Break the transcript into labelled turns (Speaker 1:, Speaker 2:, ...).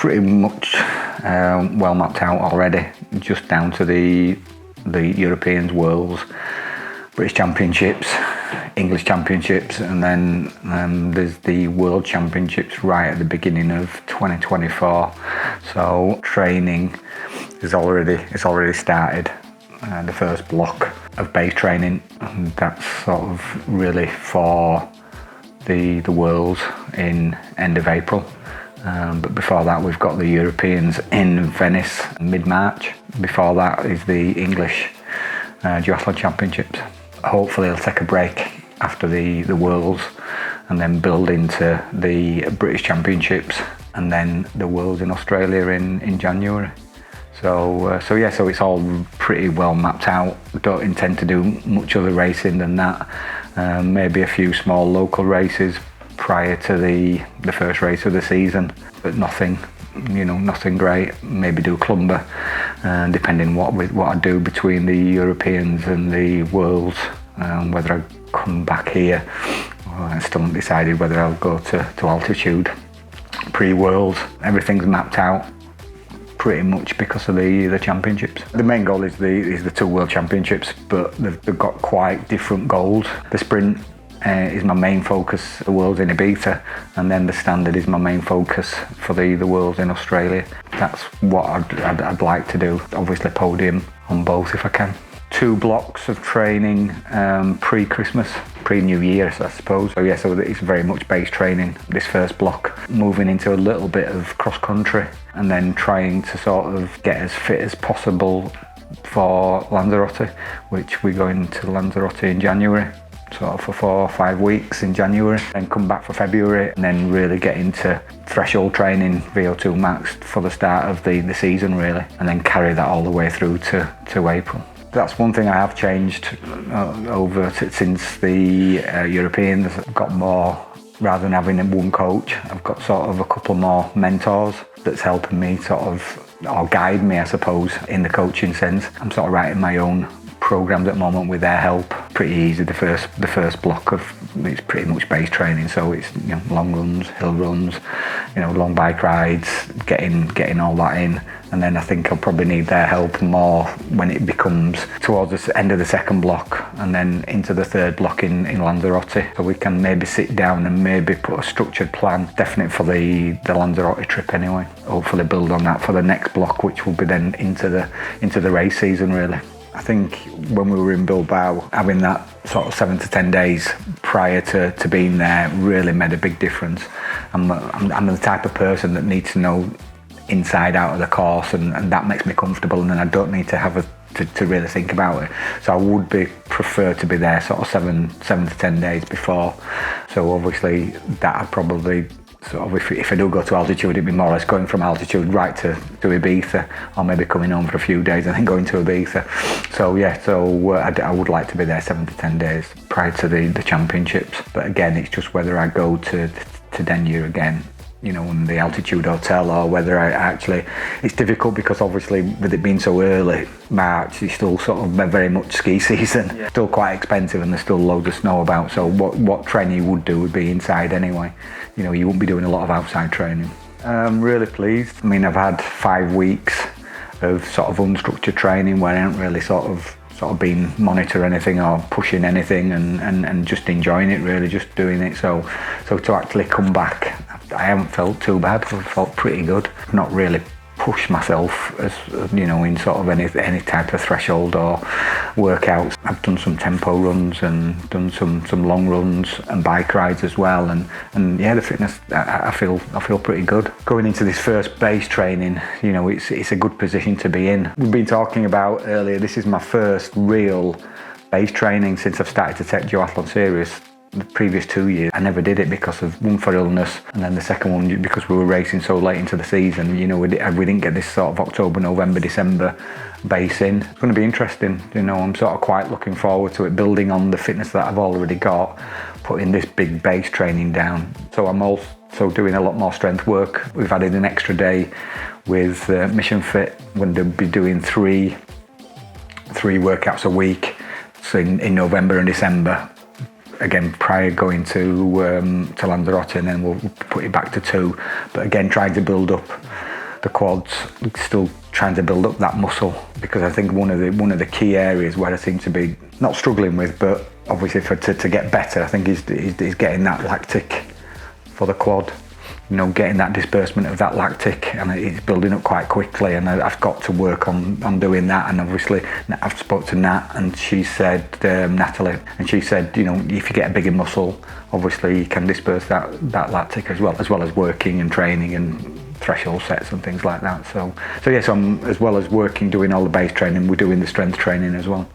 Speaker 1: pretty much well mapped out already, just down to the Europeans, Worlds, British Championships, English Championships, and then there's the World Championships right at the beginning of 2024. So training is already started. The first block of base training, and that's sort of really for the Worlds in end of April. But before that, we've got the Europeans in Venice mid-March. Before that is the English Duathlete Championships. Hopefully I'll take a break after the Worlds and then build into the British Championships and then the Worlds in Australia in January. So it's all pretty well mapped out. Don't intend to do much other racing than that. Maybe a few small local races prior to the first race of the season, but nothing great. Maybe do Clumber, depending what I do between the Europeans and the Worlds. Whether I come back here, I still haven't decided whether I'll go to altitude. Pre-Worlds, everything's mapped out pretty much because of the championships. The main goal is the two World Championships, but they've got quite different goals. The sprint is my main focus, the Worlds in Ibiza, and then the standard is my main focus for the Worlds in Australia. That's what I'd like to do. Obviously podium on both if I can. 2 blocks of training pre-Christmas, pre-New Year, I suppose. So it's very much base training, this first block. Moving into a little bit of cross-country and then trying to sort of get as fit as possible for Lanzarote, which we're going to Lanzarote in January. Sort of for 4 or 5 weeks in January, then come back for February, and then really get into threshold training, VO2 max for the start of the season really, and then carry that all the way through to April. That's one thing I have changed since the Europeans. I've got more, rather than having one coach, I've got sort of a couple more mentors that's helping me or guide me, I suppose, in the coaching sense. I'm sort of writing my own programs at the moment with their help. Pretty easy. The first block of it's pretty much base training, so it's long runs, hill runs, long bike rides, getting all that in. And then I think I'll probably need their help more when it becomes towards the end of the second block and then into the third block in Lanzarote. So we can maybe sit down and maybe put a structured plan, definitely for the Lanzarote trip anyway. Hopefully build on that for the next block, which will be then into the race season really. I think when we were in Bilbao, having that sort of 7 to 10 days prior to being there really made a big difference. I'm the type of person that needs to know inside out of the course, and that makes me comfortable, and then I don't need to have to really think about it. So I would prefer to be there sort of 7 to 10 days before. So obviously that I'd probably sort of, if I do go to altitude, it'd be more or less going from altitude right to Ibiza, or maybe coming home for a few days and then going to Ibiza. So I would like to be there 7 to 10 days prior to the championships. But again, it's just whether I go to Denyer again, in the altitude hotel, or whether it's difficult because obviously with it being so early, March, it's still sort of very much ski season. Yeah. Still quite expensive and there's still loads of snow about, so what training you would do would be inside anyway. You wouldn't be doing a lot of outside training. I'm really pleased. I mean, I've had 5 weeks of sort of unstructured training where I haven't really sort of been monitoring anything or pushing anything and just enjoying it really, just doing it. So to actually come back, I haven't felt too bad. I've felt pretty good. Not really pushed myself as in sort of any type of threshold or workouts. I've done some tempo runs and done some long runs and bike rides as well, and the fitness, I feel pretty good. Going into this first base training, it's a good position to be in. We've been talking about earlier, this is my first real base training since I've started to take duathlon serious. The previous 2 years, I never did it because of one, for illness, and then the second one because we were racing so late into the season. We didn't get this sort of October, November, December base in. It's going to be interesting. I'm sort of quite looking forward to it, building on the fitness that I've already got, putting this big base training down. So I'm also doing a lot more strength work. We've added an extra day with Mission Fit. We're going to be doing three workouts a week, so in November and December. Again, prior going to Lanzarote, and then we'll put it back to 2. But again, trying to build up the quads, still trying to build up that muscle, because I think one of the key areas where I seem to be not struggling with, but obviously to get better, I think is getting that lactic for the quad. You know, getting that disbursement of that lactic, and it's building up quite quickly, and I've got to work on doing that. And obviously I've spoke to Nat, and she said, Natalie, and she said, you know, if you get a bigger muscle, obviously you can disperse that lactic as well as working and training and threshold sets and things like that. So yes, I'm, as well as working, doing all the base training, we're doing the strength training as well.